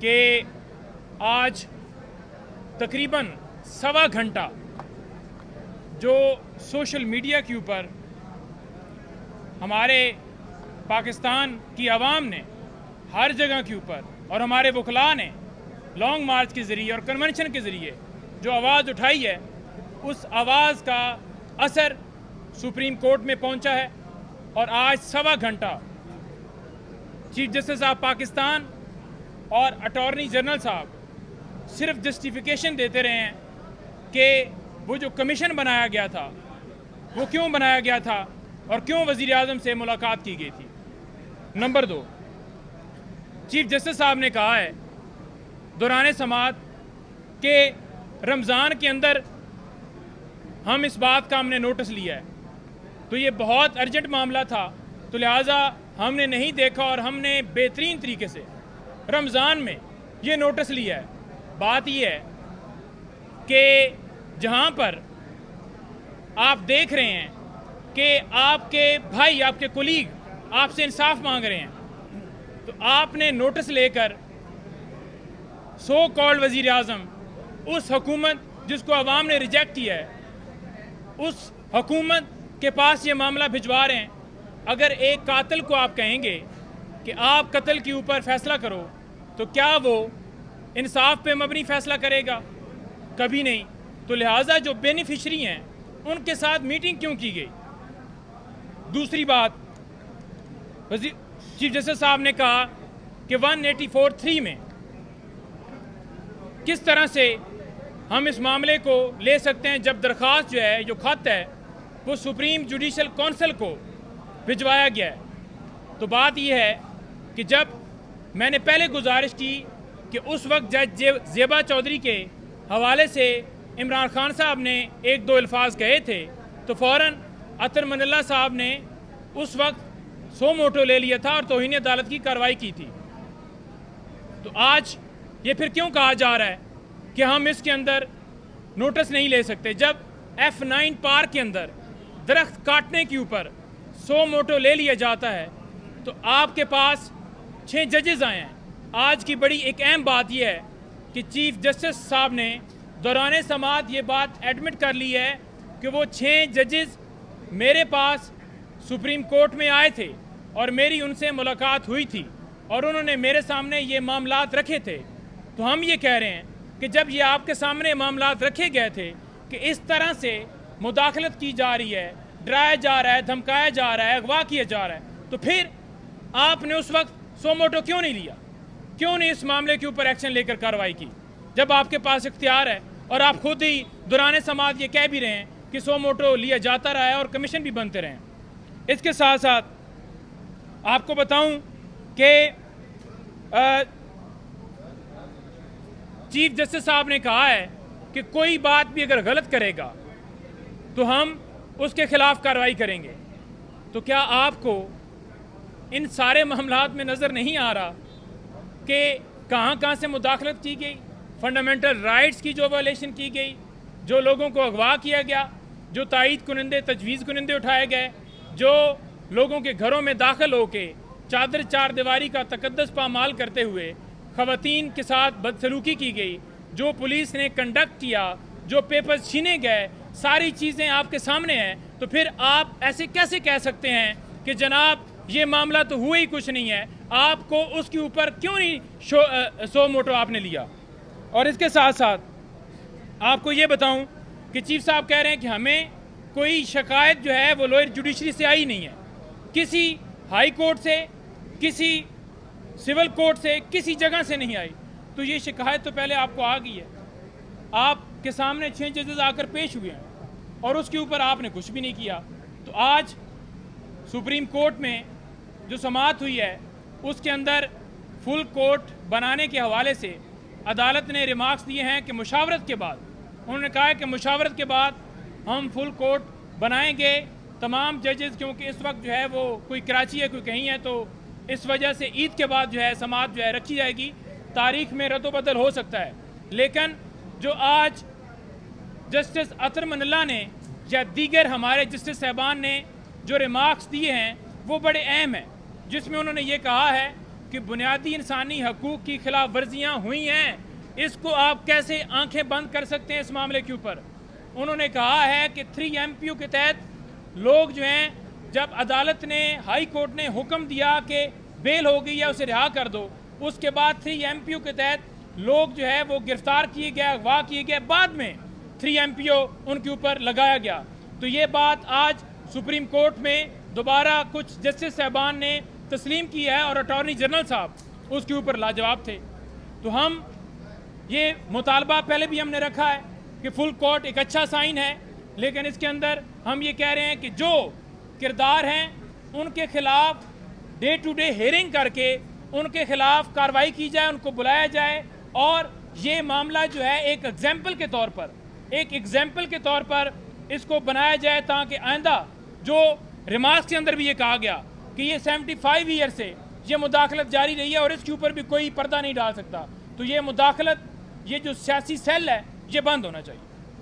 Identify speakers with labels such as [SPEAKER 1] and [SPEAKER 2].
[SPEAKER 1] कि आज तकरीबन सवा घंटा जो सोशल मीडिया के ऊपर हमारे पाकिस्तान की आवाम ने हर जगह के ऊपर और हमारे वकला ने लॉन्ग मार्च के ज़रिए और कन्वेंशन के ज़रिए जो आवाज़ उठाई है, उस आवाज़ का असर सुप्रीम कोर्ट में पहुंचा है। और आज सवा घंटा चीफ जस्टिस ऑफ पाकिस्तान और अटॉर्नी जनरल साहब सिर्फ जस्टिफिकेशन देते रहे हैं कि वो जो कमीशन बनाया गया था वो क्यों बनाया गया था और क्यों वज़ीर आज़म से मुलाकात की गई थी। नंबर 2, चीफ जस्टिस साहब ने कहा है दौरान समाअत के रमज़ान के अंदर हम इस बात का हमने नोटिस लिया है, तो ये बहुत अर्जेंट मामला था, तो लिहाजा हमने नहीं देखा और हमने बेहतरीन तरीके से रमज़ान में ये नोटिस लिया है। बात ये है कि जहाँ पर आप देख रहे हैं कि आपके भाई, आपके कुलीग आपसे इंसाफ मांग रहे हैं, तो आपने नोटिस लेकर सो कॉल्ड वज़ीर आज़म, उस हुकूमत जिसको अवाम ने रिजेक्ट किया है, उस हुकूमत के पास ये मामला भिजवा रहे हैं। अगर एक कातिल को आप कहेंगे कि आप कत्ल के ऊपर फैसला करो, तो क्या वो इंसाफ पे मबनी फैसला करेगा? कभी नहीं। तो लिहाजा जो बेनिफिशरी हैं उनके साथ मीटिंग क्यों की गई? दूसरी बात, चीफ जस्टिस साहब ने कहा कि 184(3) में किस तरह से हम इस मामले को ले सकते हैं, जब दरख्वास्त जो है, जो खत है, वो सुप्रीम जुडिशल काउंसिल को भिजवाया गया है। तो बात यह है कि जब मैंने पहले गुजारिश की कि उस वक्त जज ज़ेबा चौधरी के हवाले से इमरान खान साहब ने एक दो अल्फाज कहे थे, तो फ़ौरन अतर मनल्ला साहब ने उस वक्त सो मोटो ले लिया था और तौहीन अदालत की कार्रवाई की थी। तो आज ये फिर क्यों कहा जा रहा है कि हम इसके अंदर नोटिस नहीं ले सकते? जब F9 पार्क के अंदर दरख्त काटने के ऊपर सो मोटो ले लिया जाता है, तो आपके पास 6 जजेस आए हैं। आज की बड़ी एक अहम बात यह है कि चीफ जस्टिस साहब ने दौरान समाअत ये बात एडमिट कर ली है कि वो 6 जजेस मेरे पास सुप्रीम कोर्ट में आए थे और मेरी उनसे मुलाकात हुई थी और उन्होंने मेरे सामने ये मामलात रखे थे। तो हम ये कह रहे हैं कि जब ये आपके सामने मामलात रखे गए थे कि इस तरह से मुदाखलत की जा रही है, डराया जा रहा है, धमकाया जा रहा है, अगवा किया जा रहा है, तो फिर आपने उस वक्त सो मोटो क्यों नहीं लिया? क्यों नहीं इस मामले के ऊपर एक्शन लेकर कार्रवाई की, जब आपके पास इख्तियार है? और आप खुद ही दौरान समाअत ये कह भी रहे हैं कि सो मोटो लिया जाता रहा है और कमीशन भी बनते रहे हैं। इसके साथ साथ आपको बताऊं कि चीफ जस्टिस साहब ने कहा है कि कोई बात भी अगर गलत करेगा तो हम उसके खिलाफ कार्रवाई करेंगे। तो क्या आपको इन सारे मामलात में नज़र नहीं आ रहा कि कहाँ कहाँ से मुदाखलत की गई, फंडामेंटल राइट्स की जो वायलेशन की गई, जो लोगों को अगवा किया गया, जो तायीद कुनिंदे, तजवीज़ कुनिंदे उठाए गए, जो लोगों के घरों में दाखिल होके चादर चार दीवारी का तकद्दस पामाल करते हुए ख़वातीन के साथ बदसलूकी की गई, जो पुलिस ने कंडक्ट किया, जो पेपर्स छीने गए, सारी चीज़ें आपके सामने हैं। तो फिर आप ऐसे कैसे कह सकते हैं कि जनाब ये मामला तो हुआ ही कुछ नहीं है? आपको उसके ऊपर क्यों नहीं सो मोटो आपने लिया? और इसके साथ साथ आपको ये बताऊं कि चीफ साहब कह रहे हैं कि हमें कोई शिकायत जो है वो लोअर जुडिशरी से आई नहीं है, किसी हाई कोर्ट से, किसी सिविल कोर्ट से, किसी जगह से नहीं आई। तो ये शिकायत तो पहले आपको आ गई है, आपके सामने 6 जजेस आकर पेश हुए हैं और उसके ऊपर आपने कुछ भी नहीं किया। तो आज सुप्रीम कोर्ट में जो समाअत हुई है उसके अंदर फुल कोर्ट बनाने के हवाले से अदालत ने रिमार्क्स दिए हैं कि मुशावरत के बाद, उन्होंने कहा है कि मुशावरत के बाद हम फुल कोर्ट बनाएंगे तमाम जजेस, क्योंकि इस वक्त जो है वो कोई कराची है, कोई कहीं है, तो इस वजह से ईद के बाद जो है समाअत जो है रखी जाएगी। तारीख में रद्दोबदल हो सकता है, लेकिन जो आज जस्टिस अतर मनल्ला ने या दीगर हमारे जस्टिस साहबान ने जो रिमार्क्स दिए हैं वो बड़े अहम हैं, जिसमें उन्होंने ये कहा है कि बुनियादी इंसानी हकूक़ की खिलाफ वर्जियाँ हुई हैं, इसको आप कैसे आंखें बंद कर सकते हैं इस मामले के ऊपर। उन्होंने कहा है कि 3 MPO के तहत लोग जो हैं, जब अदालत ने, हाई कोर्ट ने हुक्म दिया कि बेल हो गई है उसे रिहा कर दो, उसके बाद 3 MPO के तहत लोग जो है वो गिरफ्तार किए गए, अगवा किए गए, बाद में 3 MPO उनके ऊपर लगाया गया। तो ये बात आज सुप्रीम कोर्ट में दोबारा कुछ जस्टिस साहबान ने तस्लीम की है और अटॉर्नी जनरल साहब उसके ऊपर लाजवाब थे। तो हम ये मुतालबा पहले भी हमने रखा है कि फुल कोर्ट एक अच्छा साइन है, लेकिन इसके अंदर हम ये कह रहे हैं कि जो किरदार हैं उनके खिलाफ डे टू डे हेयरिंग करके उनके खिलाफ कार्रवाई की जाए, उनको बुलाया जाए और ये मामला जो है एक एग्जाम्पल के तौर पर इसको बनाया जाए, ताकि आइंदा जो रिमार्क्स के अंदर भी ये कहा गया कि ये 75 ईयर से ये मुदाखलत जारी रही है और इसके ऊपर भी कोई पर्दा नहीं डाल सकता, तो ये मुदाखलत, ये जो सियासी सेल है, ये बंद होना चाहिए।